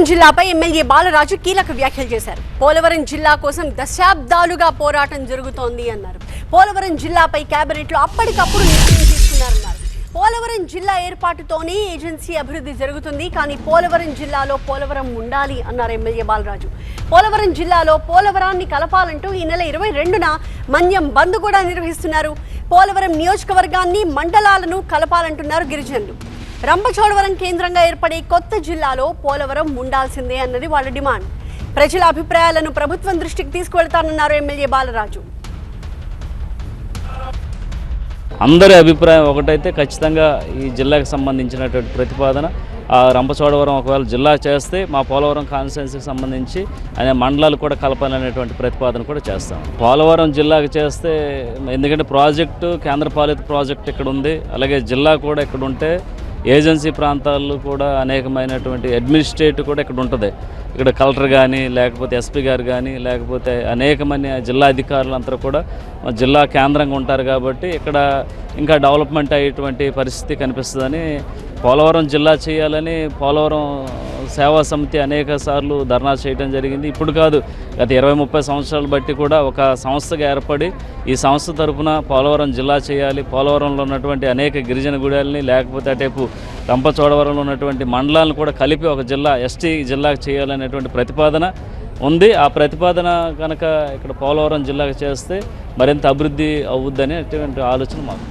Polavaram జిల్లాపై MLA Balaraju కీలక వ్యాఖ్యలు చేశారు. పోలవరం జిల్లా కోసం దశాబ్దాలుగా పోరాటం జరుగుతోంది అన్నారు. పోలవరం జిల్లాపై కేబినెట్ లో అప్పటికప్పుడు నిర్ణయం తీసుకున్నారన్నారు. పోలవరం జిల్లా ఏర్పాటుతోనే ఏజెన్సీ అభివృద్ధి జరుగుతుంది, కానీ పోలవరం జిల్లాలో పోలవరం ఉండాలి అన్నారు ఎమ్మెల్యే బాలరాజు. పోలవరం జిల్లాలో పోలవరాన్ని కలపాలంటూ ఈ నెల 22న మన్యం బంద్ కూడా నిర్వహిస్తున్నారు. పోలవరం నియోజకవర్గాన్ని మండలాలను కలపాలంటున్నారు గిరిజనులు. రంపచోడవరం కేంద్రంగా ఏర్పడే కొత్త జిల్లాలో పోలవరం ఉండాల్సిందే అన్నది వాళ్ళ డిమాండ్. ప్రజల అభిప్రాయాలను ప్రభుత్వం దృష్టికి తీసుకువెళ్తానన్నారు ఎమ్మెల్యే బాలరాజు. అందరి అభిప్రాయం ఒకటైతే ఖచ్చితంగా ఈ జిల్లాకు సంబంధించినటువంటి ప్రతిపాదన రంపచోడవరం ఒకవేళ జిల్లా చేస్తే మా పోలవరం కాన్స్టిట్యున్సీకి సంబంధించి అనే మండలాలు కూడా కలపాలనేటువంటి ప్రతిపాదన కూడా చేస్తాం. పోలవరం జిల్లాకు చేస్తే ఎందుకంటే ప్రాజెక్టు కేంద్రపాలిత ప్రాజెక్ట్ ఇక్కడ ఉంది, అలాగే జిల్లా కూడా ఇక్కడ ఉంటే ఏజెన్సీ ప్రాంతాల్లో కూడా అనేకమైనటువంటి అడ్మినిస్ట్రేటివ్ కూడా ఇక్కడ ఉంటుంది. ఇక్కడ కలెక్టర్ కానీ లేకపోతే ఎస్పీ గారు కానీ లేకపోతే అనేకమంది జిల్లా అధికారులు అంతా కూడా జిల్లా కేంద్రంగా ఉంటారు. కాబట్టి ఇక్కడ ఇంకా డెవలప్మెంట్ అయ్యేటువంటి పరిస్థితి కనిపిస్తుందని పోలవరం జిల్లా చేయాలని పోలవరం సేవా సమితి అనేక సార్లు ధర్నా చేయడం జరిగింది. ఇప్పుడు కాదు, గత 20-30 సంవత్సరాలు బట్టి కూడా ఒక సంస్థగా ఏర్పడి ఈ సంస్థ తరఫున పోలవరం జిల్లా చేయాలి, పోలవరంలో ఉన్నటువంటి అనేక గిరిజన గుడాలని లేకపోతే అటేపు రంపచోడవరంలో ఉన్నటువంటి మండలాలను కూడా కలిపి ఒక జిల్లా ఎస్టీ జిల్లాకు చేయాలనేటువంటి ప్రతిపాదన ఉంది. ఆ ప్రతిపాదన కనుక ఇక్కడ పోలవరం జిల్లాకు చేస్తే మరింత అభివృద్ధి అవుద్దని అటువంటి ఆలోచన మాకు.